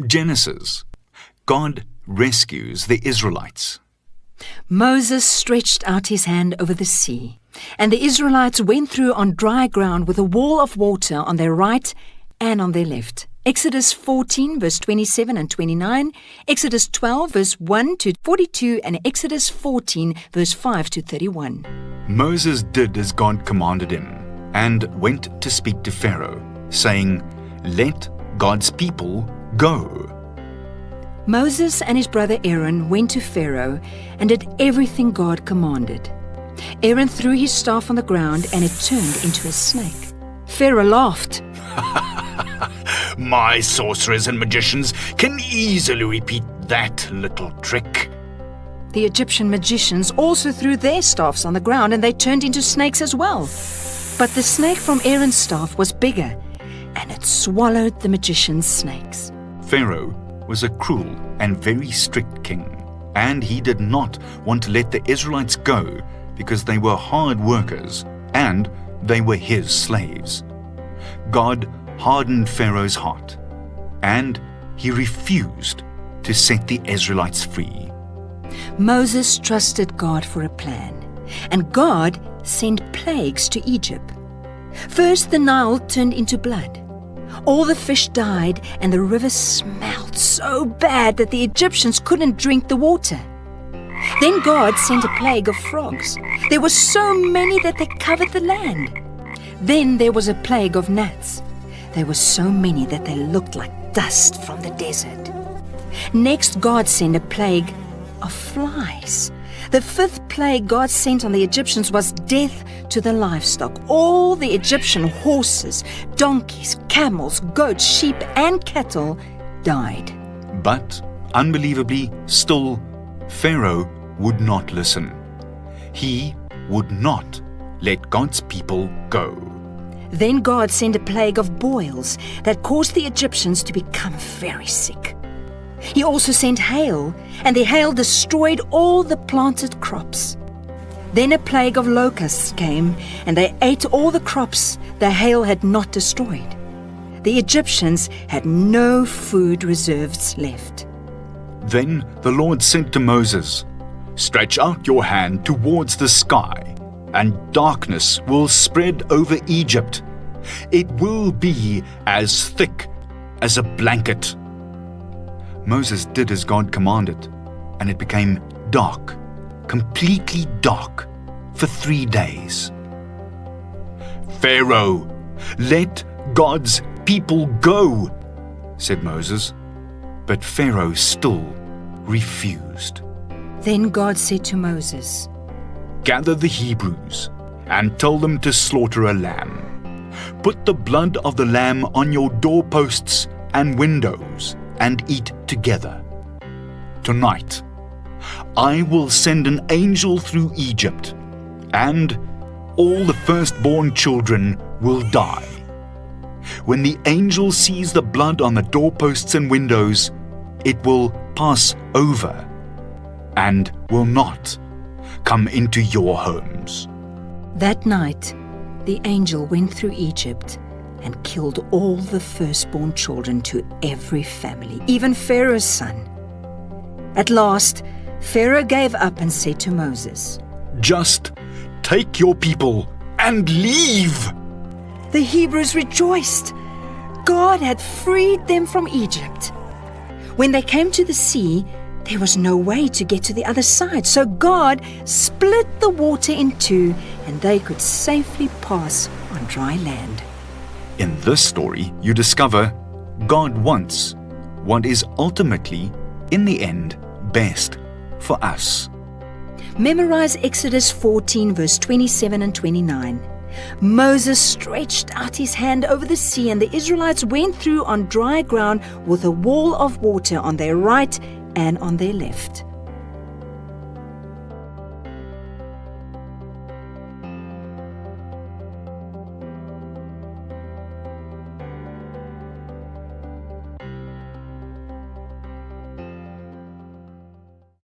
Genesis. God rescues the Israelites. Moses stretched out his hand over the sea, and the Israelites went through on dry ground with a wall of water on their right and on their left. Exodus 14, verse 27 and 29, Exodus 12, verse 1 to 42, and Exodus 14, verse 5 to 31. Moses did as God commanded him, and went to speak to Pharaoh, saying, "Let God's people go." Moses and his brother Aaron went to Pharaoh and did everything God commanded. Aaron threw his staff on the ground and it turned into a snake. Pharaoh laughed. My sorcerers and magicians can easily repeat that little trick. The Egyptian magicians also threw their staffs on the ground and they turned into snakes as well. But the snake from Aaron's staff was bigger and it swallowed the magician's snakes. Pharaoh was a cruel and very strict king, and he did not want to let the Israelites go because they were hard workers and they were his slaves. God hardened Pharaoh's heart, and he refused to set the Israelites free. Moses trusted God for a plan, and God sent plagues to Egypt. First, the Nile turned into blood. All the fish died, and the river smelled so bad that the Egyptians couldn't drink the water. Then God sent a plague of frogs. There were so many that they covered the land. Then there was a plague of gnats. There were so many that they looked like dust from the desert. Next, God sent a plague of flies. The fifth plague God sent on the Egyptians was death to the livestock. All the Egyptian horses, donkeys, camels, goats, sheep, and cattle died. But, unbelievably, still, Pharaoh would not listen. He would not let God's people go. Then God sent a plague of boils that caused the Egyptians to become very sick. He also sent hail, and the hail destroyed all the planted crops. Then a plague of locusts came, and they ate all the crops the hail had not destroyed. The Egyptians had no food reserves left. Then the Lord said to Moses, "Stretch out your hand towards the sky, and darkness will spread over Egypt. It will be as thick as a blanket." Moses did as God commanded, and it became dark, completely dark, for 3 days. "Pharaoh, let God's people go," said Moses. But Pharaoh still refused. Then God said to Moses, "Gather the Hebrews and tell them to slaughter a lamb. Put the blood of the lamb on your doorposts and windows and eat together. Tonight, I will send an angel through Egypt, and all the firstborn children will die. When the angel sees the blood on the doorposts and windows, it will pass over and will not come into your homes." That night, the angel went through Egypt and killed all the firstborn children to every family, even Pharaoh's son. At last, Pharaoh gave up and said to Moses, "Just take your people and leave." The Hebrews rejoiced. God had freed them from Egypt. When they came to the sea, there was no way to get to the other side, so God split the water in two, and they could safely pass on dry land. In this story, you discover God wants what is ultimately, in the end, best for us. Memorize Exodus 14, verse 27 and 29. Moses stretched out his hand over the sea, and the Israelites went through on dry ground with a wall of water on their right and on their left.